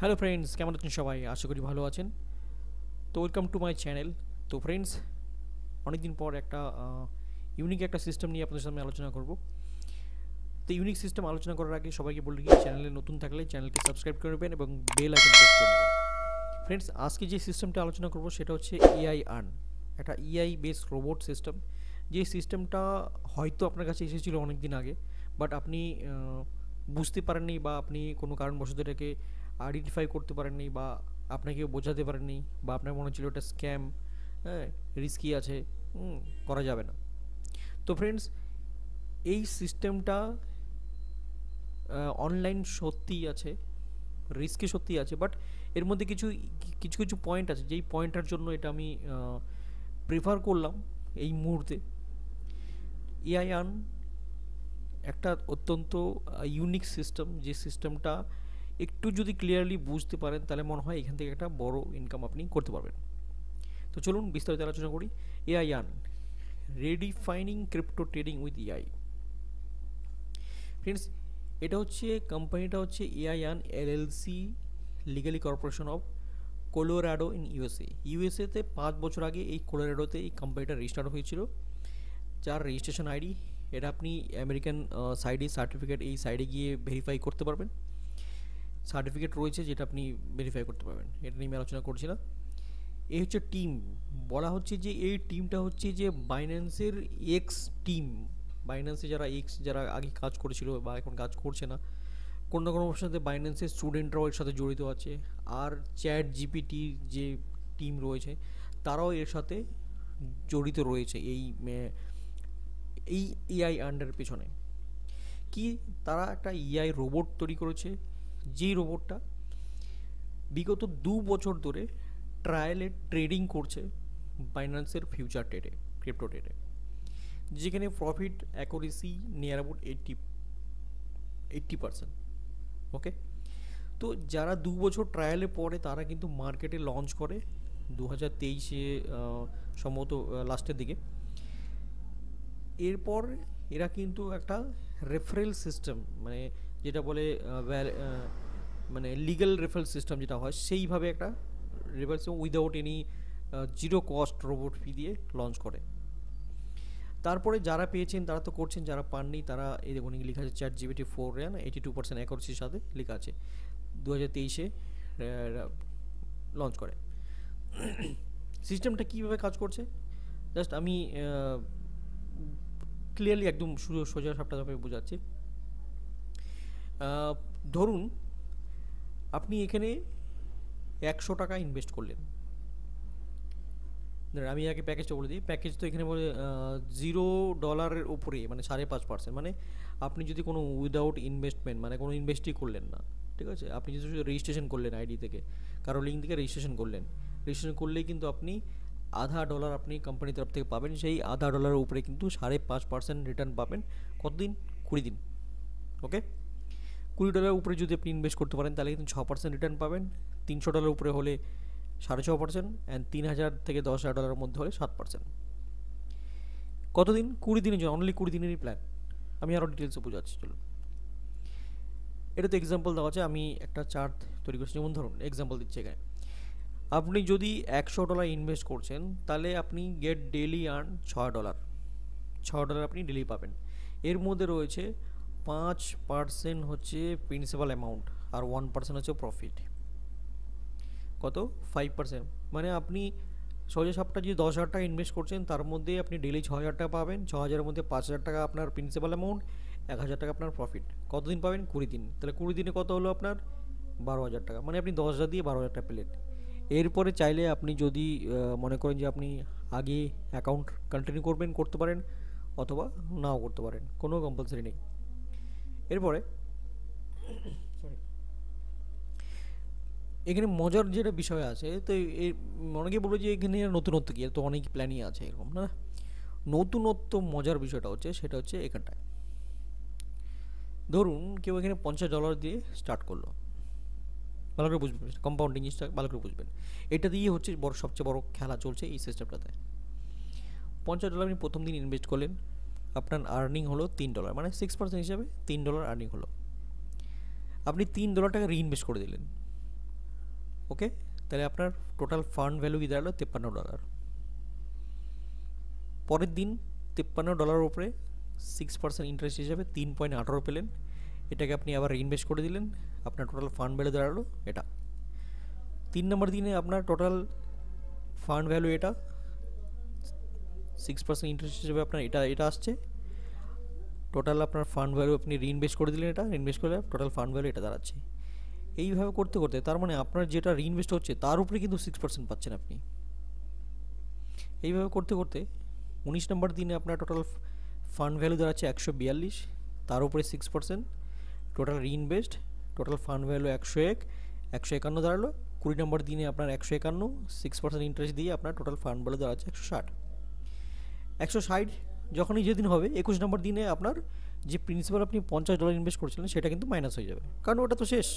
Hello friends, কেমন আছেন সবাই? আশা করি ভালো আছেন। তো ওয়েলকাম টু মাই চ্যানেল। তো ফ্রেন্ডস, অনেকদিন পর একটা ইউনিক একটা সিস্টেম নিয়ে আপনাদের সামনে আলোচনা করব। তো ইউনিক সিস্টেম আলোচনা করার আগে সবাইকে বলি চ্যানেলে নতুন থাকলে চ্যানেলকে সাবস্ক্রাইব করে নেবেন এবং বেল আইকন প্রেস করে নেবেন। ফ্রেন্ডস, আজকে যে সিস্টেমটা আলোচনা করব সেটা হচ্ছে এআই আর্ন, একটা এআই বেস রোবট সিস্টেম। যে সিস্টেমটা হয়তো আপনার কাছে এসেছিল অনেক দিন আগে, বাট আপনি বুঝতে পারেননি বা আপনি কোনো কারণবশত এটাকে আইডেন্টিফাই করতে পারেননি বা আপনাকে বোঝাতে পারেননি বা আপনার মনে হচ্ছিল এটা স্ক্যাম, হ্যাঁ, রিস্কি আছে, করা যাবে না। তো ফ্রেন্ডস, এই সিস্টেমটা অনলাইন সত্যিই আছে, রিস্কি সত্যিই আছে, বাট এর মধ্যে কিছু কিছু কিছু পয়েন্ট আছে যেই পয়েন্টটার জন্য এটা আমি প্রেফার করলাম এই মুহূর্তে। এআই আর্ন একটা অত্যন্ত ইউনিক সিস্টেম, যে সিস্টেমটা একটু যদি ক্লিয়ারলি বুঝতে পারেন তাহলে মনে হয় এখান থেকে একটা বড় ইনকাম আপনি করতে পারবেন। তো চলুন বিস্তারিত আলোচনা করি। AI earn, redefining crypto trading with AI. Friends, এটা হচ্ছে কোম্পানিটা হচ্ছে AI earn LLC, legally corporation of Colorado in ইউএসএতে 5 বছর আগে এই কোলোরাডোতে এই কোম্পানিটা রেজিস্টার্ড হয়েছিল, যার রেজিস্ট্রেশন আইডি এটা আপনি আমেরিকান সাইডে সার্টিফিকেট, এই সাইডে গিয়ে ভেরিফাই করতে পারবেন। সার্টিফিকেট রয়েছে যেটা আপনি ভেরিফাই করতে পারবেন, এটা নিয়ে আমি আলোচনা করছি না। এই হচ্ছে টিম, বলা হচ্ছে যে এই টিমটা হচ্ছে যে বাইন্যান্সের এক্স টিম। বাইন্যান্সে যারা আগে কাজ করেছিল বা এখন কাজ করছে না, কোনো না কোনো সাথে বাইন্যান্সের স্টুডেন্টরাও এর সাথে জড়িত আছে। আর চ্যাট জিপিটির যে টিম রয়েছে তারাও এর সাথে জড়িত রয়েছে এই এআই আন্ডারের পেছনে। কি, তারা একটা এআই রোবট তৈরি করেছে, যেই রোবটটা বিগত 2 বছর ধরে ট্রায়ালে ট্রেডিং করছে বাইন্যান্সের ফিউচার ট্রেডে, ক্রিপ্টো ট্রেডে, যেখানে প্রফিট অ্যাকুরেসি নিয়ার অ্যাবাউট 80%। ওকে, তো যারা 2 বছর ট্রায়ালে পড়ে তারা কিন্তু মার্কেটে লঞ্চ করে 2023-এ, সম্ভবত লাস্টের দিকে। এরপর এরা কিন্তু একটা রেফারেল সিস্টেম, মানে যেটা বলে মানে লিগ্যাল রেফারেল সিস্টেম যেটা হয়, সেইভাবে একটা referral system without any zero cost robot fee দিয়ে লঞ্চ করে। তারপরে যারা পেয়েছেন তারা তো করছেন, যারা পাননি তারা এই দেখুন লেখা আছে চ্যাট জিপিটি 4 82% অ্যাকুরেসির সাথে লেখা আছে 2023-এ লঞ্চ করে। সিস্টেমটা কীভাবে কাজ করছে জাস্ট আমি ক্লিয়ারলি একদম সোজা সাপটাভাবে বোঝাচ্ছি। ধরুন আপনি এখানে 100 টাকা ইনভেস্ট করলেন। আমি আগে প্যাকেজটা বলে দিই। প্যাকেজ তো এখানে বলে $0 উপরে, মানে 5.5%। মানে আপনি যদি কোনো উইদাউট ইনভেস্টমেন্ট, মানে কোনো ইনভেস্টই করলেন না, ঠিক আছে, আপনি যদি রেজিস্ট্রেশন করলেন আইডি থেকে, কারো লিঙ্ক থেকে রেজিস্ট্রেশন করলেই কিন্তু আপনি $0.5 আপনি কোম্পানির তরফ থেকে পাবেন। সেই $0.5 উপরে কিন্তু 5.5% রিটার্ন পাবেন। কতদিন? 20 দিন। ওকে, $20 উপরে যদি আপনি ইনভেস্ট করতে পারেন তাহলে কিন্তু 6% রিটার্ন পাবেন। $300 উপরে হলে 6.5%, অ্যান্ড 3,000 থেকে 10,000 মধ্যে হলে 7%। কতদিন? 20 দিনের জন্য, অনলি 20 দিনেরই প্ল্যান। আমি আরও ডিটেলসে বোঝাচ্ছি, চলুন। এটা তো এক্সাম্পল দেওয়া আছে, আমি একটা চার্ট তৈরি করছি। যেমন ধরুন এক্সাম্পল দিচ্ছি এখানে, আপনি যদি $100 ইনভেস্ট করছেন তাহলে আপনি গেট ডেইলি আর্ন $6 আপনি ডেলি পাবেন। এর মধ্যে রয়েছে 5% হচ্ছে প্রিন্সিপাল অ্যামাউন্ট আর 1% হচ্ছে প্রফিট। কত? 5%। মানে আপনি সোজা সাপটা যদি 10,000 টাকা ইনভেস্ট করছেন তার মধ্যে আপনি ডেলি 6,000 টাকা পাবেন। 6,000-এর মধ্যে 5,000 টাকা আপনার প্রিন্সিপাল অ্যামাউন্ট, 1,000 টাকা আপনার প্রফিট। কতদিন পাবেন? 20 দিন। তাহলে 20 দিনে কত হলো আপনার? 12,000 টাকা। মানে আপনি 10,000 দিয়ে 12,000 টাকা পেলেন। এরপরে চাইলে আপনি যদি মনে করেন যে আপনি আগে অ্যাকাউন্ট কন্টিনিউ করতে পারেন, অথবা নাও করতে পারেন, কোনো কম্পালসারি নেই। এরপরে এখানে মজার যেটা বিষয় আছে, তো অনেকে বলবে যে এখানে নতুনত্ব কী, তো অনেক প্ল্যানই আছে এরকম না। নতুনত্ব মজার বিষয়টা হচ্ছে সেটা হচ্ছে এখানটায়। ধরুন কেউ এখানে $50 দিয়ে স্টার্ট করলো, ভালো করে বুঝবেন কম্পাউন্ডিং জিনিসটা, ভালো করে বুঝবেন। এটা দিয়ে হচ্ছে সবচেয়ে বড় খেলা চলছে এই সিস্টেমটাতে। $50 আপনি প্রথম দিন ইনভেস্ট করলেন, আপনার আর্নিং হলো $3, মানে 6% হিসাবে $3 আর্নিং হলো। আপনি $3 টাকা রিইনভেস্ট করে দিলেন। ওকে, তাহলে আপনার টোটাল ফান্ড ভ্যালু কি দাঁড়ালো $53। পরের দিন $53 উপরে 6% ইন্টারেস্ট হিসাবে 3.18 পেলেন, এটাকে আপনি আবার রিইনভেস্ট করে দিলেন, আপনার টোটাল ফান্ড ভ্যালু দাঁড়ালো এটা। 3 নম্বর দিনে আপনার টোটাল ফান্ড ভ্যালু এটা 6% ইন্টারেস্ট হিসেবে আপনার এটা আসছে। টোটাল আপনার ফান্ড ভ্যালু আপনি রিইনভেস্ট করে দিলেন, এটা রিইনভেস্ট করলে টোটাল ফান্ড ভ্যালু এটা দাঁড়াচ্ছে। এইভাবে করতে করতে তার মানে আপনার যেটা রিইনভেস্ট হচ্ছে তার উপরে কিন্তু 6% পাচ্ছেন আপনি। এইভাবে করতে করতে 19 নম্বর দিনে আপনার টোটাল ফান্ড ভ্যালু দাঁড়াচ্ছে 142, তার উপরে 6%, total reinvest, total fund value 151 দাঁড়ালো। 20 নম্বর দিনে আপনার 151, 6% ইন্টারেস্ট দিয়ে আপনার টোটাল ফান্ড ভ্যালু দাঁড়াচ্ছে 160। যখনই যেদিন হবে 21 নম্বর দিনে আপনার যে প্রিন্সিপাল আপনি $50 ইনভেস্ট করেছিলেন সেটা কিন্তু মাইনাস হয়ে যাবে, কারণ ওটা তো শেষ।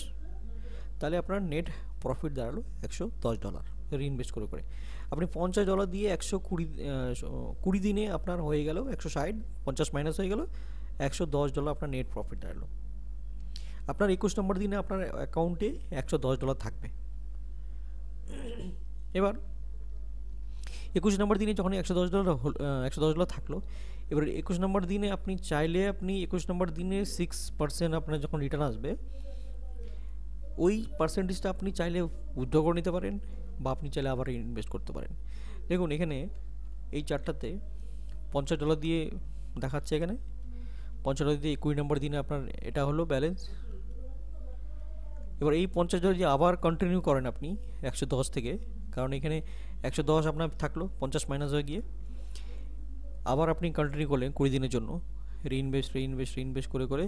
তাহলে আপনার নেট প্রফিট দাঁড়ালো $110 রিইনভেস্ট করে করে। আপনি $50 দিয়ে 120 দিনে আপনার হয়ে গেল 160, 50 মাইনাস হয়ে গেল $110 আপনার নেট প্রফিট দাঁড়ালো। আপনার 21 নম্বর দিনে আপনার অ্যাকাউন্টে $110 থাকবে। এবার 21 নম্বর দিনে যখন $110 থাকলো, এবার 21 নম্বর দিনে আপনি চাইলে আপনি 21 নম্বর দিনে 6% আপনার যখন রিটার্ন আসবে, ওই পার্সেন্টেজটা আপনি চাইলে উইথড্র করে নিতে পারেন বা আপনি চাইলে আবার ইনভেস্ট করতে পারেন। দেখুন এখানে এই চারটাতে $50 দিয়ে দেখাচ্ছে, এখানে $50 দিয়ে 21 নম্বর দিনে আপনার এটা হলো ব্যালেন্স। এবার এই $50 যে আবার কন্টিনিউ করেন আপনি 110 থেকে, কারণ এখানে 110 আপনার থাকলো, 50 মাইনাস হয়ে গিয়ে আবার আপনি কন্টিনিউ করলেন 20 দিনের জন্য, রিইনভেস্ট করে করে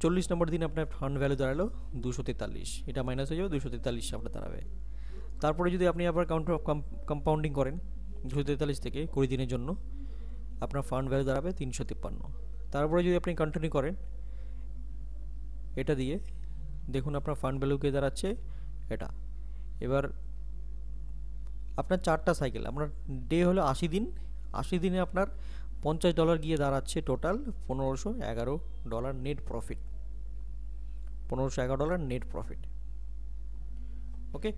40 নম্বর দিনে আপনার ফান্ড ভ্যালু দাঁড়ালো 243, এটা মাইনাস হয়ে যাবে 243 আপনার দাঁড়াবে। তারপরে যদি আপনি আবার কম্পাউন্ডিং করেন 243 থেকে 20 দিনের জন্য, আপনার ফান্ড ভ্যালু দাঁড়াবে 353। তারপরে যদি আপনি কন্টিনিউ করেন এটা দিয়ে, দেখুন আপনার ফান্ড ভ্যালুকে দাঁড়াচ্ছে এটা। এবার আপনার 4টা সাইকেল, আপনার ডে হলো 80 দিন, 80 দিনে আপনার $50 গিয়ে দাঁড়াচ্ছে total $1511 net profit, $1511 net profit. Okay,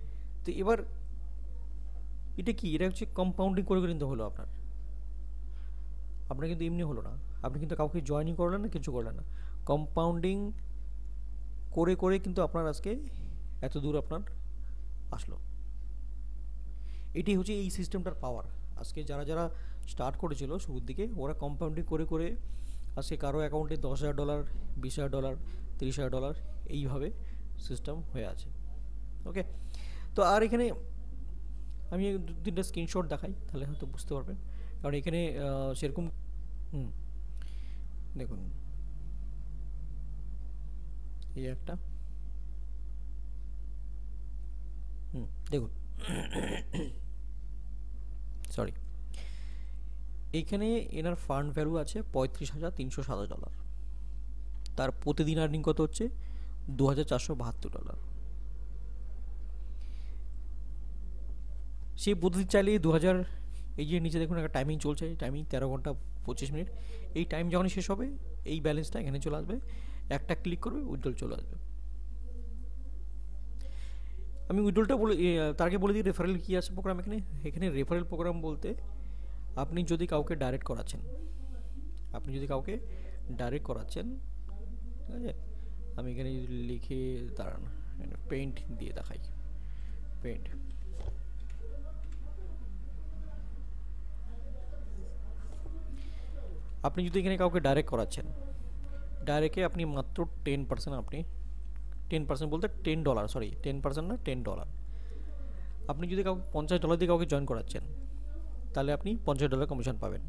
তো এবার এটা কি, এটা হচ্ছে কম্পাউন্ডিং করে কিন্তু হলো আপনার কিন্তু এমনি হলো না, আপনি কিন্তু কাউকে জয়েনিং করলেন না, কিছু করলেন না, কম্পাউন্ডিং করে করে কিন্তু আপনার আজকে এত দূর আপনার আসলো। এটি হচ্ছে এই সিস্টেমটার পাওয়ার। আজকে যারা যারা স্টার্ট করেছিল শুরুর দিকে, ওরা কম্পাউন্ডিং করে করে আজকে কারো অ্যাকাউন্টে $10,000, $20,000, $30,000 এইভাবে সিস্টেম হয়ে আছে। ওকে, তো আর এখানে আমি 2-3টা স্ক্রিনশট দেখাই, তাহলে হয়তো বুঝতে পারবেন, কারণ এখানে সেরকম দেখুন এই একটা দেখুন সরি, এইখানে এনার ফান্ড ভ্যালু আছে $35,327, তার প্রতিদিন আর্নিং কত হচ্ছে $2,472। সে প্রতিদিন চাইলে 2000, এই যে নিচে দেখুন একটা টাইমিং চলছে, টাইমিং 13 ঘন্টা 25 মিনিট, এই টাইম যখন শেষ হবে এই ব্যালেন্সটা এখানে চলে আসবে, একটা ক্লিক করবে উইথড্রল চলে আসবে। আমি উইথড্রলটা বলে তার আগে বলে দিই রেফারেল কী আছে প্রোগ্রাম। এখানে রেফারেল প্রোগ্রাম বলতে আপনি যদি কাউকে ডাইরেক্ট করাচ্ছেন, ঠিক আছে, আমি এখানে যদি লিখে দাঁড়ান পেইন্ট দিয়ে দেখাই, পেইন্ট, আপনি যদি এখানে কাউকে ডাইরেক্ট করাচ্ছেন, ডাইরেক্টে আপনি মাত্র 10%, আপনি 10% বলতে $10, সরি 10% না $10, আপনি যদি কাউকে $50 দিয়ে কাউকে জয়েন করাচ্ছেন তাহলে আপনি $50 কমিশন পাবেন।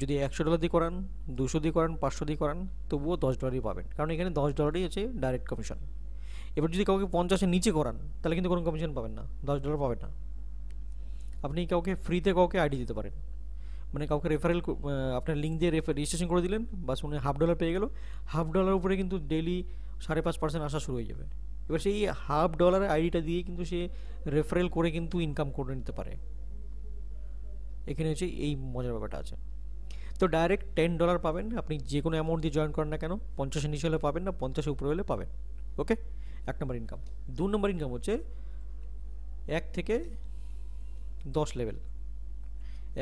যদি $100 দিয়ে করান, 200 দিয়ে করান, 500 দিয়ে করান, তবুও $10 পাবেন, কারণ এখানে $10 হচ্ছে ডাইরেক্ট কমিশন। এবার যদি কাউকে 50-এর নিচে করান তাহলে কিন্তু কোনো কমিশন পাবেন না, $10 পাবেন না। আপনি কাউকে ফ্রিতে কাউকে আইডি দিতে পারেন, মানে কাউকে রেফারেল আপনার লিঙ্ক দিয়ে রেজিস্ট্রেশন করে দিলেন, বাস উনি $50 পেয়ে গেল, $50 উপরে কিন্তু ডেইলি 5.5% আসা শুরু হয়ে যাবে। এবার সেই $50 আইডিটা দিয়ে কিন্তু সে রেফারেল করে কিন্তু ইনকাম করে নিতে পারে। এখানে হচ্ছে এই মজার ব্যাপারটা আছে। তো ডাইরেক্ট $10 পাবেন, আপনি যে কোনো অ্যামাউন্ট দিয়ে জয়েন করেন না কেন, 50-এর নিচে হলে পাবেন না, 50-এর উপরে হলে পাবেন। ওকে, 1 নম্বর ইনকাম। 2 নম্বর ইনকাম হচ্ছে 1 থেকে 10 লেভেল,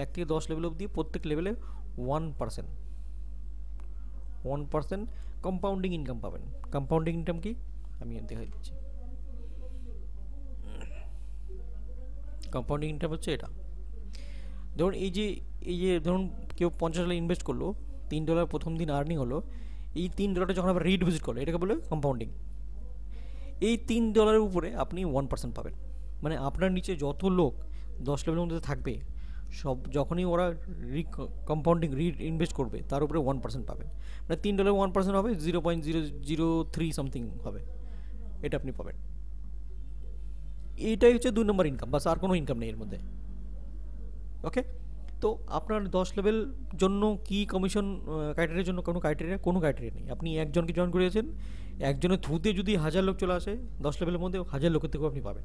1 থেকে 10 লেভেল অবধি প্রত্যেক লেভেলে 1% কম্পাউন্ডিং ইনকাম পাবেন। কম্পাউন্ডিং ইনকাম কি আমি দেখাই দিচ্ছি। কম্পাউন্ডিং ইনকাম হচ্ছে এটা, ধরুন এই যে ধরুন কেউ $50 ইনভেস্ট করলো, $3 প্রথম দিন আর্নিং হলো, এই $3 যখন আবার রিডিপোজিট করলো এটাকে বলে কম্পাউন্ডিং। এই $3 উপরে আপনি 1% পাবেন। মানে আপনার নিচে যত লোক 10 লেভেলের মধ্যে থাকবে সব যখনই ওরা কম্পাউন্ডিং ইনভেস্ট করবে তার উপরে 1% পাবেন। মানে $3 1% হবে 0.003 সামথিং হবে, এটা আপনি পাবেন। এইটাই হচ্ছে 2 নম্বর ইনকাম, বাস আর কোনো ইনকাম নেই এর মধ্যে। ওকে, তো আপনার 10 লেভেল জন্য কি কমিশন ক্রাইটেরিয়ার জন্য কোনো ক্রাইটেরিয়া নেই। আপনি একজনকে জয়েন করিয়েছেন, একজনের থ্রুতে যদি 1000 লোক চলে আসে 10 লেভেলের মধ্যে 1000 লোকের থেকেও আপনি পাবেন,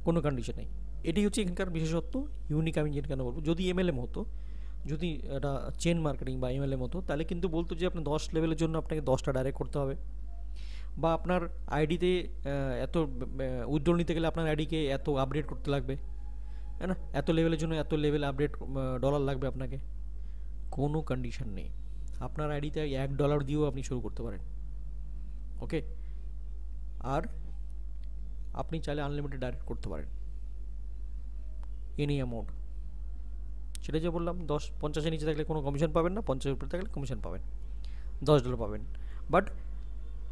কোনো কন্ডিশন নেই। এটাই হচ্ছে এখানকার বিশেষত্ব, ইউনিক। আমি যেটা কেন বলবো, যদি MLM হতো, যদি এটা চেন মার্কেটিং বা MLM হতো, তাহলে কিন্তু বলতো যে আপনি 10 লেভেলের জন্য আপনাকে 10টা ডাইরেক্ট করতে হবে, বা আপনার আইডিতে এত উইথড্রল নিতে গেলে আপনার আইডিকে এত আপডেট করতে লাগবে, হ্যাঁ না, এত লেভেলের জন্য এত লেভেল আপডেট ডলার লাগবে আপনাকে। কোনো কন্ডিশন নেই, আপনার আইডিতে $1 দিয়েও আপনি শুরু করতে পারেন। ওকে, আর আপনি চাইলে আনলিমিটেড ডাইরেক্ট করতে পারেন এনি অ্যামাউন্ট। সেটা যে বললাম 50-এর নিচে থাকলে কোনো কমিশন পাবেন না, 50-এর উপরে থাকলে কমিশন পাবেন, $10 পাবেন। বাট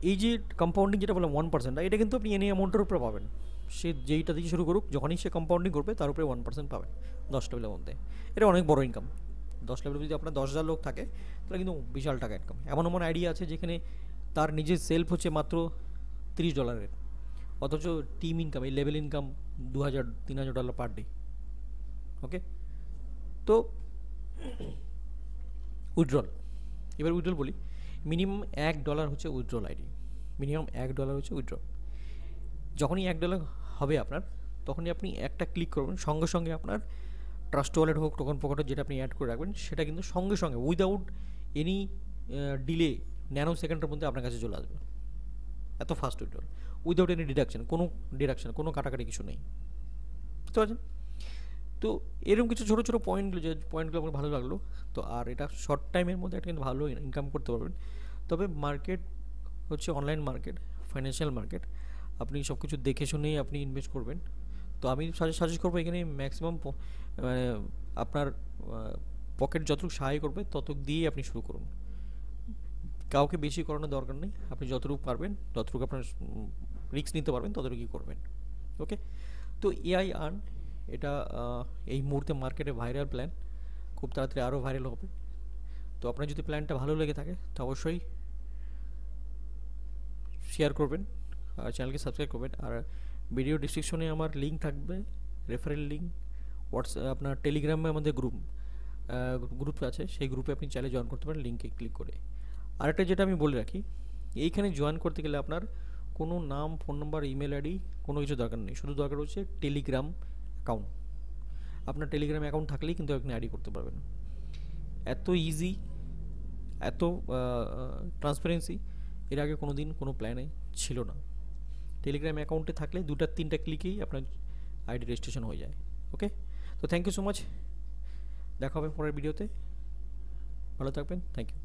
এই যে কম্পাউন্ডিং যেটা বললাম 1%, এটা কিন্তু আপনি এনি অ্যামাউন্টের উপরে পাবেন। সে যেইটা দিয়ে শুরু করুক, যখনই সে কম্পাউন্ডিং করবে তার উপরে 1% পাবেন 10 লেভেলের মধ্যে। এটা অনেক বড় ইনকাম। 10 লেভেলে যদি আপনার 10,000 লোক থাকে তাহলে কিন্তু বিশাল টাকা ইনকাম। এমন আইডিয়া আছে যেখানে তার নিজের সেলফ হচ্ছে মাত্র $30, অথচ টিম ইনকাম, এই লেভেল ইনকাম $2,000-3,000 পার ডে। ওকে, তো উইথড্রল, এবার উইথড্রল বলি। মিনিমাম $1 হচ্ছে উইথড্রল আইডি, মিনিমাম $1 হচ্ছে উইথড্রল। যখনই $1 হবে আপনার, তখনই আপনি একটা ক্লিক করবেন, সঙ্গে সঙ্গে আপনার ট্রাস্ট ওয়ালেট হোক, টোকন পকেট যেটা আপনি অ্যাড করে রাখবেন, সেটা কিন্তু সঙ্গে সঙ্গে উইদাউট এনি ডিলে ন্যানো সেকেন্ডের মধ্যে আপনার কাছে চলে আসবে। এত fast withdrawal, without any deduction, কোনো কাটাকাটি কিছু নেই, বুঝতে পারছেন? তো এরকম কিছু ছোটো ছোটো পয়েন্টগুলো আমার ভালো লাগলো। তো আর এটা শর্ট টাইমের মধ্যে একটা কিন্তু ভালো ইনকাম করতে পারবেন। তবে মার্কেট হচ্ছে অনলাইন মার্কেট, ফাইন্যান্সিয়াল মার্কেট, আপনি সব কিছু দেখে শুনেই আপনি ইনভেস্ট করবেন। তো আমি সাজেস্ট করবো এখানে ম্যাক্সিমাম মানে আপনার পকেট যতটুকু সাহায্য করবে ততটুকু দিয়েই আপনি শুরু করুন। কাউকে বেশি করানোর দরকার নেই, আপনি যতটুকু পারবেন, যতটুকু আপনার রিস্ক নিতে পারবেন ততটুকুই করবেন। ওকে, তো AI আর্ন এটা এই মুহূর্তে মার্কেটে ভাইরাল প্ল্যান, খুব তাড়াতাড়ি আরও ভাইরাল হবে। তো আপনার যদি প্ল্যানটা ভালো লেগে থাকে তো অবশ্যই শেয়ার করবেন আর চ্যানেলকে সাবস্ক্রাইব করবেন। আর ভিডিও ডিসক্রিপশনে আমার লিঙ্ক থাকবে, রেফারেল লিঙ্ক, আপনার টেলিগ্রামে আমাদের গ্রুপ আছে, সেই গ্রুপে আপনি চাইলে জয়েন করতে পারেন লিঙ্কে ক্লিক করে। আরেকটা যেটা আমি বলে রাখি, এইখানে জয়েন করতে গেলে আপনার কোনো নাম, ফোন নাম্বার, ইমেল আইডি কোনো কিছু দরকার নেই, শুধু দরকার হচ্ছে টেলিগ্রাম অ্যাকাউন্ট। আপনার টেলিগ্রাম অ্যাকাউন্ট থাকলেই কিন্তু আপনি আইডি করতে পারবেন। এত ইজি, এত ট্রান্সপারেন্সি এর আগে কোনো দিন কোনো প্ল্যানে ছিল না। টেলিগ্রাম অ্যাকাউন্টে থাকলে 2-3টা ক্লিকেই আপনার আইডি রেজিস্ট্রেশন হয়ে যায়। ওকে, তো থ্যাংক ইউ সো মাচ, দেখা হবে পরের ভিডিওতে, ভালো থাকবেন, থ্যাংক ইউ।